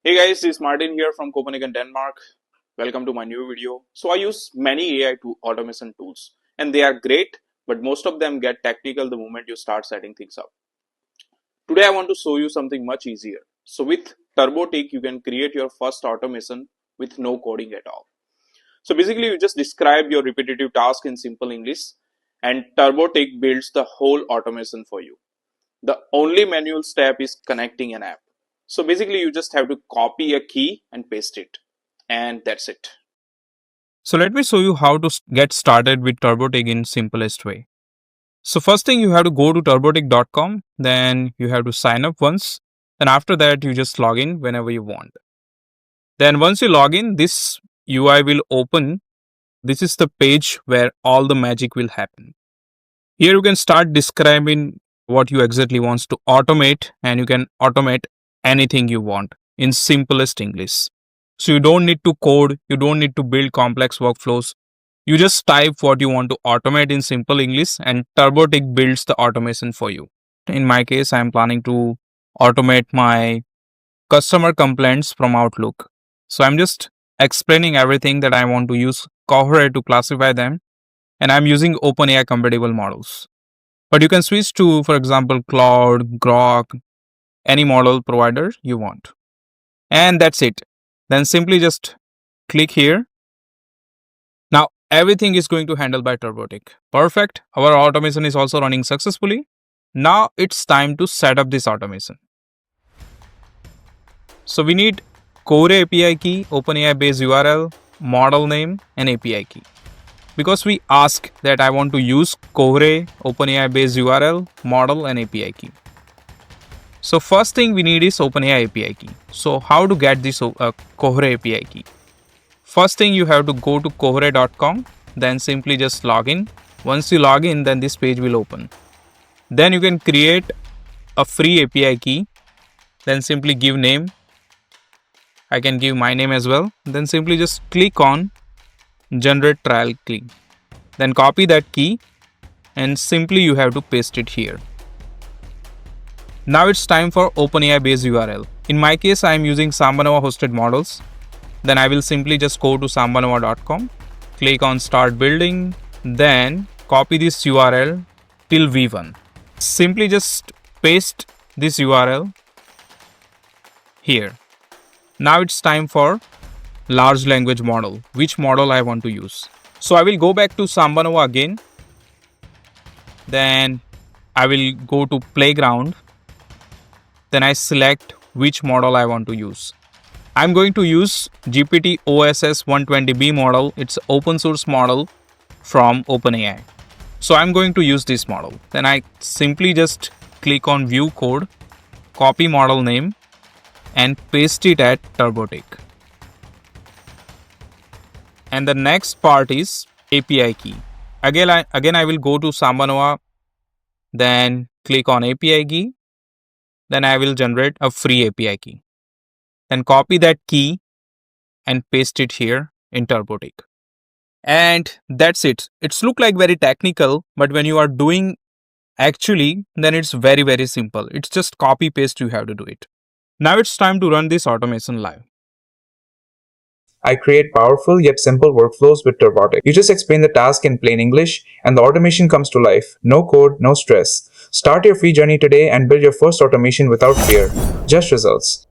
Hey guys, this is Martin here from Copenhagen, Denmark. Welcome to my new video. So I use many AI automation tools and they are great, but most of them get technical the moment you start setting things up. Today I want to show you something much easier. So with Turbotic, you can create your first automation with no coding at all. So basically you just describe your repetitive task in simple English and Turbotic builds the whole automation for you. The only manual step is connecting an app. So basically you just have to copy a key and paste it, and that's it. So let me show you how to get started with Turbotic in simplest way. So first thing, you have to go to turbotic.com, then you have to sign up once, and after that you just log in whenever you want. Then once you log in, this UI will open. This is the page where all the magic will happen. Here you can start describing what you exactly wants to automate, and you can automate anything you want in simplest English. So you don't need to code, you don't need to build complex workflows. You just type what you want to automate in simple English and Turbotic builds the automation for you. In my case, I am planning to automate my customer complaints from Outlook. So I'm just explaining everything that I want to use Cohere to classify them, and I'm using OpenAI compatible models. But you can switch to, for example, Cloud, Grok, any model provider you want. And that's it. Then simply just click here. Now everything is going to handle by Turbotic. Perfect. Our automation is also running successfully. Now it's time to set up this automation. So we need Cohere API key, OpenAI base URL, model name, and API key. Because we ask that I want to use Cohere, OpenAI base URL, model, and API key. So first thing we need is OpenAI API key. So how to get this Cohere API key? First thing, you have to go to cohere.com, then simply just log in. Once you log in, then this page will open. Then you can create a free API key, then simply give name. I can give my name as well. Then simply just click on generate trial key. Then copy that key and simply you have to paste it here. Now it's time for OpenAI base URL. In my case, I am using SambaNova hosted models. Then I will simply just go to sambanova.com, click on start building, then copy this URL till v1. Simply just paste this URL here. Now it's time for large language model, which model I want to use. So I will go back to SambaNova again. Then I will go to playground. Then I select which model I want to use. I'm going to use GPT OSS 120B model. It's an open source model from OpenAI. So I'm going to use this model. Then I simply just click on view code, copy model name, and paste it at Turbotic. And the next part is API key. Again I will go to SambaNova, then click on API key. Then I will generate a free API key. Then copy that key and paste it here in Turbotic. And that's it. It's look like very technical, but when you are doing actually, then it's very, very simple. It's just copy paste, you have to do it. Now it's time to run this automation live. I create powerful yet simple workflows with Turbotic. You just explain the task in plain English and the automation comes to life. No code, no stress. Start your free journey today and build your first automation without fear. Just results.